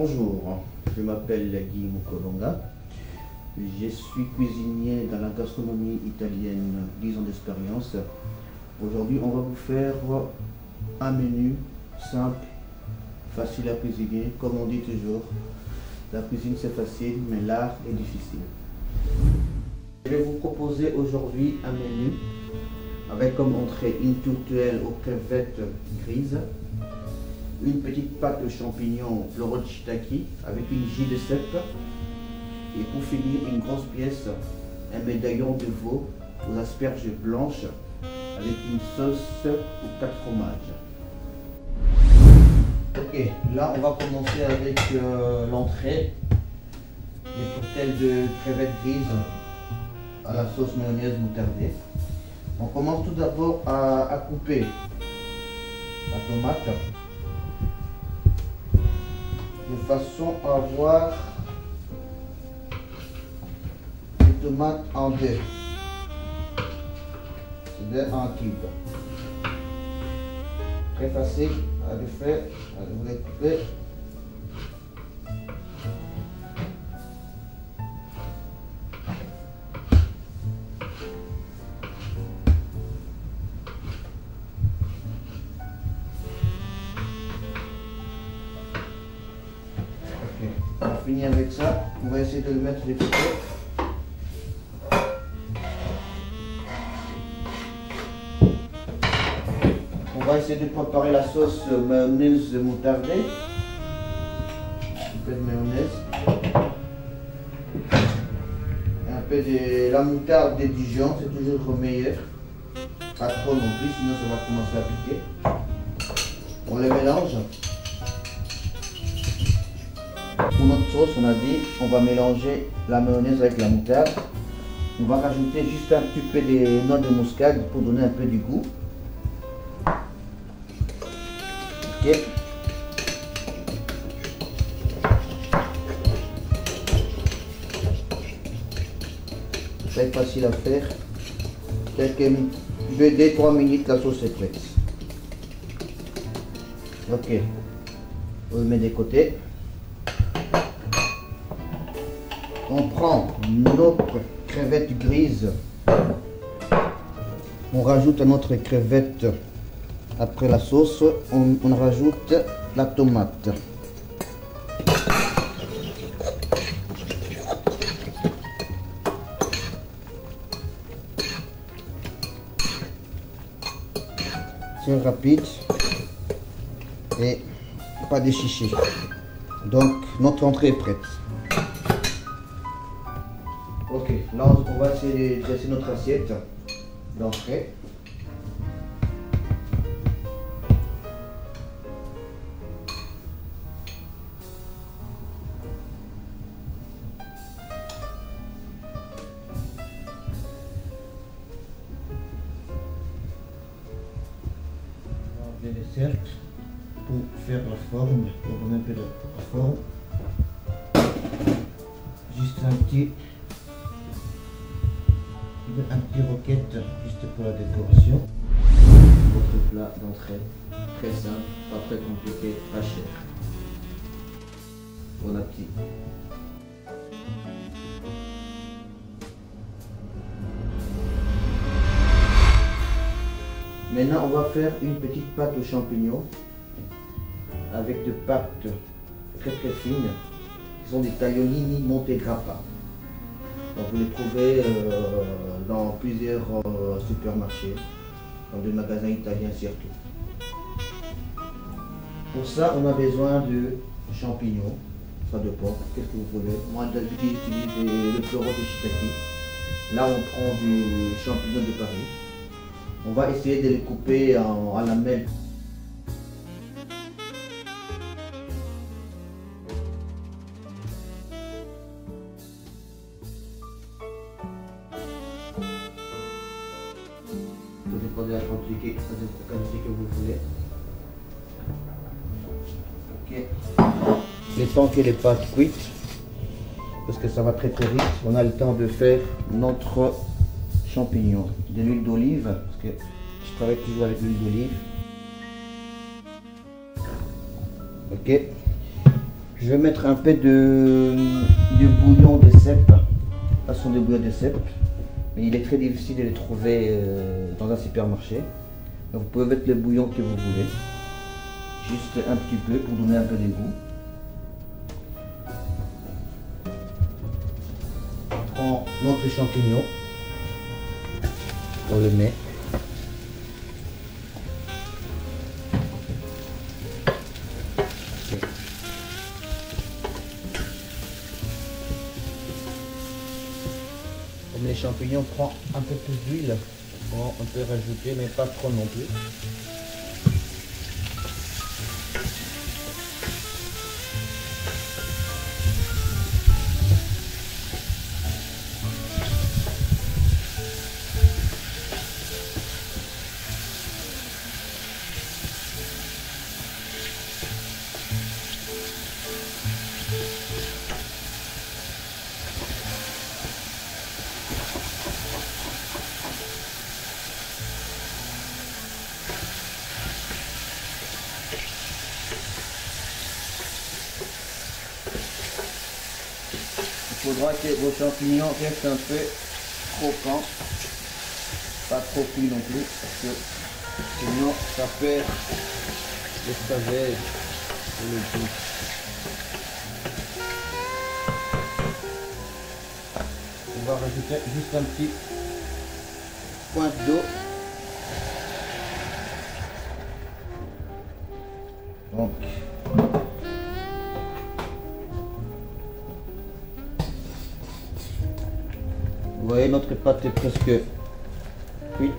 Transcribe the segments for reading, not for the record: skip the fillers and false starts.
Bonjour, je m'appelle Guy Mukolonga. Je suis cuisinier dans la gastronomie italienne, 10 ans d'expérience. Aujourd'hui, on va vous faire un menu simple, facile à cuisiner. Comme on dit toujours, la cuisine c'est facile, mais l'art est difficile. Je vais vous proposer aujourd'hui un menu avec comme entrée une tourtière aux crevettes grises, une petite pâte de champignons floraux de shiitake avec une gîte de cèpe et pour finir une grosse pièce, un médaillon de veau aux asperges blanches avec une sauce aux 4 fromages. Ok, là on va commencer avec l'entrée, des tourtelles de crevettes grises à la sauce mayonnaise moutardée. On commence tout d'abord à couper la tomate de façon à avoir les tomates en deux, c'est-à-dire en cube. Très facile à le faire. Vous les coupez. On finit avec ça, on va essayer de le mettre de côté. On va essayer de préparer la sauce mayonnaise moutardée. Un peu de mayonnaise. Un peu de la moutarde de Dijon, c'est toujours meilleur. Pas trop non plus, sinon ça va commencer à piquer. On le mélange. Pour notre sauce, on a dit on va mélanger la mayonnaise avec la moutarde. On va rajouter juste un petit peu de noix de muscade pour donner un peu du goût. Ok. Très facile à faire. Quelques 2-3 minutes, la sauce est prête. Ok. On le met de côté. On prend notre crevette grise, on rajoute à notre crevette, après la sauce, on rajoute la tomate. C'est rapide et pas de chichi. Donc notre entrée est prête. Ok, là on va essayer de dresser notre assiette d'entrée. On va enlever les cercles pour faire la forme, pour donner un peu de la forme. Juste un petit roquette juste pour la décoration. Votre plat d'entrée, très simple, pas très compliqué, pas cher. Bon appétit. Maintenant on va faire une petite pâte aux champignons avec des pâtes très fines qui sont des tagliolini Montegrappa. Donc vous les trouvez dans plusieurs supermarchés, dans des magasins italiens surtout. Pour ça, on a besoin de champignons, ça dépend, qu'est-ce que vous voulez. Moi d'habitude j'utilise le floraux de shiitake. Là on prend du champignon de Paris. On va essayer de les couper en lamelles. Tout dépend de la quantité que vous voulez. Ok. Le temps que les pâtes cuites, parce que ça va très vite, on a le temps de faire notre champignon. De l'huile d'olive, parce que je travaille toujours avec l'huile d'olive. Ok. Je vais mettre un peu de bouillon de cèpe, façon de bouillon de cèpe. Mais il est très difficile de les trouver dans un supermarché. Donc vous pouvez mettre le bouillon que vous voulez, juste un petit peu pour donner un peu de goût. On prend notre champignon, on le met. Comme les champignons prennent un peu plus d'huile, on peut rajouter, mais pas trop non plus. Il faudra que vos champignons restent un peu croquants, pas trop cuits non plus, parce que sinon ça perd le saveur et le goût. On va rajouter juste un petit point d'eau. Donc vous voyez, notre pâte est presque cuite.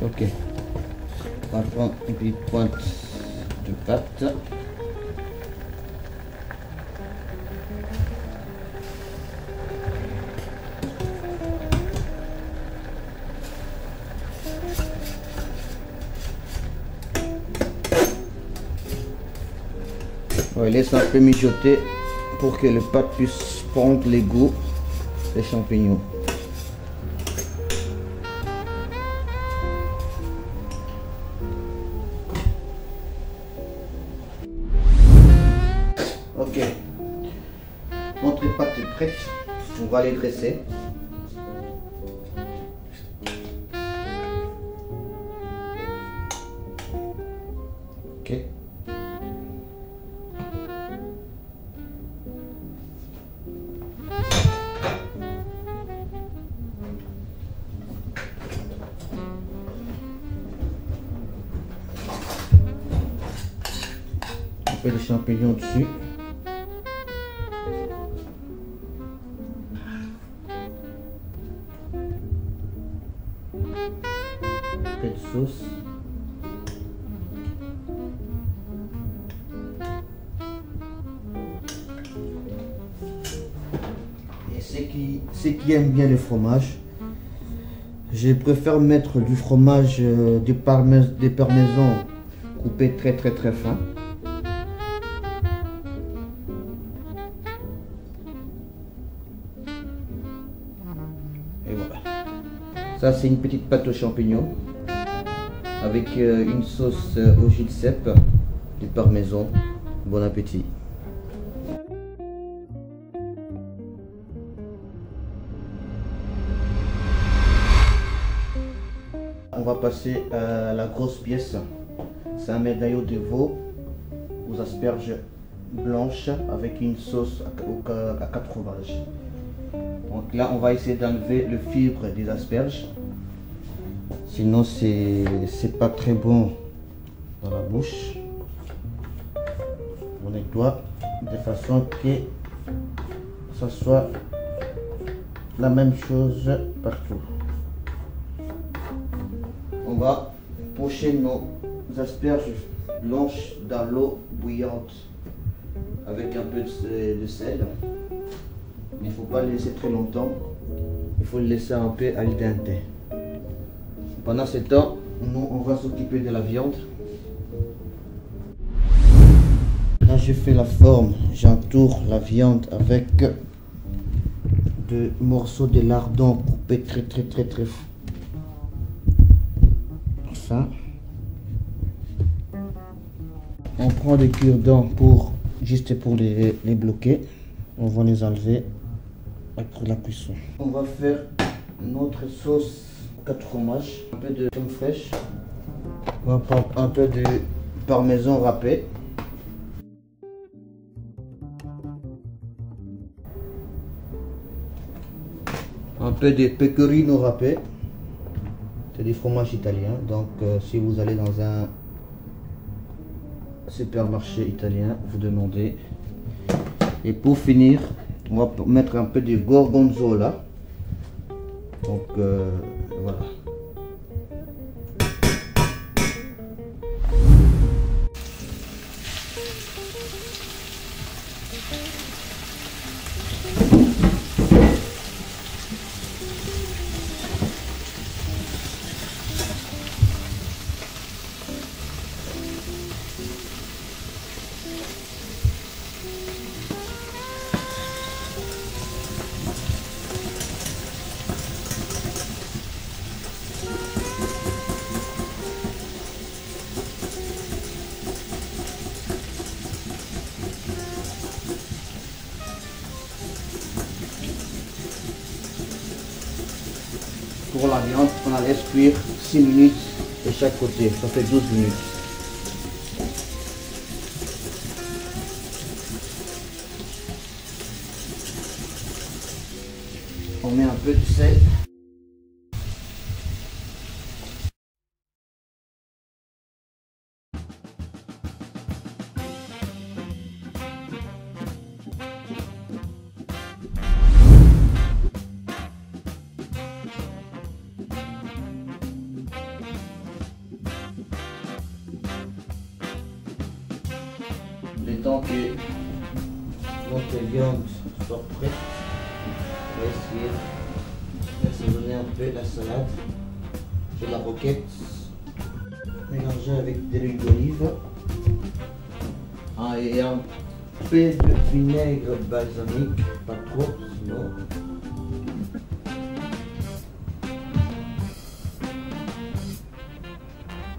Ok, on va prendre une petite pointe de pâte. On va laisser un peu mijoter pour que le pâte puisse prendre les goûts des champignons. Ok, notre pâte est prête, on va les dresser. Ok. Un peu de champignons dessus. Un peu de sauce. Et ceux qui aiment bien le fromage, je préfère mettre du fromage de parmesan coupé très fin. Et voilà. Ça c'est une petite pâte aux champignons avec une sauce au jus de cèpe, du parmesan. Bon appétit. On va passer à la grosse pièce. C'est un médaillon de veau aux asperges blanches avec une sauce à 4 fromages. Donc là, on va essayer d'enlever le fibre des asperges. Sinon, c'est pas très bon dans la bouche. On nettoie de façon que ça soit la même chose partout. On va pocher nos asperges blanches dans l'eau bouillante avec un peu de sel. Il ne faut pas le laisser très longtemps. Il faut le laisser un peu al dente. Pendant ce temps, nous on va s'occuper de la viande. Là je fais la forme, j'entoure la viande avec de morceaux de lardon coupés très fin. On prend des cure-dents juste pour les bloquer. On va les enlever après la cuisson. On va faire notre sauce 4 fromages, un peu de crème fraîche, on va prendre un peu de parmesan râpé, un peu de pecorino râpé, c'est du fromage italien. Donc si vous allez dans un supermarché italien, vous demandez. Et pour finir, on va mettre un peu de gorgonzola. Donc voilà. Pour la viande, on la laisse cuire 6 minutes de chaque côté, ça fait 12 minutes. On met un peu de sel. Le temps que notre viande soit prête, on va essayer d'assaisonner un peu la salade de la roquette, mélanger avec de l'huile d'olive et un peu de vinaigre balsamique, pas trop sinon.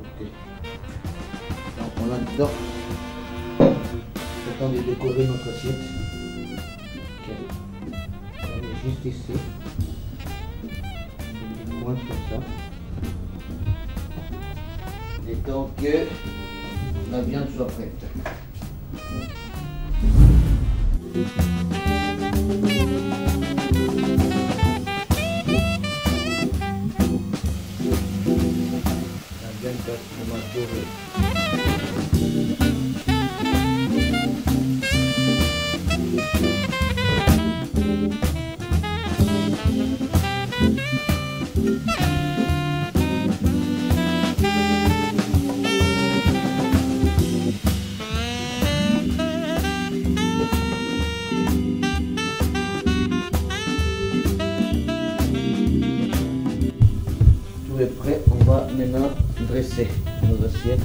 Ok. Donc on a dedans. De décorer notre assiette. Okay. On met juste ici. Une pointe comme ça. Et tant que la viande soit prête. La viande va dorer. Tout est prêt, on va maintenant dresser nos assiettes.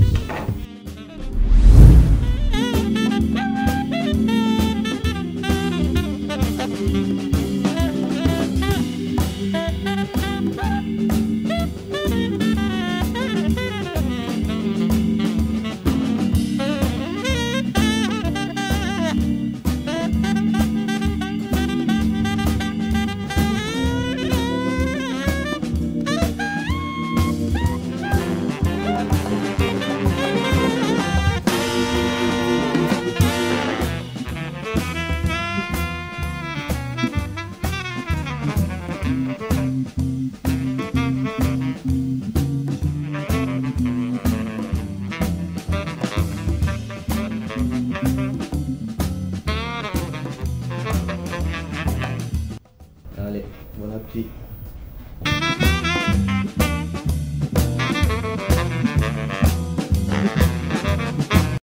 Allez, bon appétit.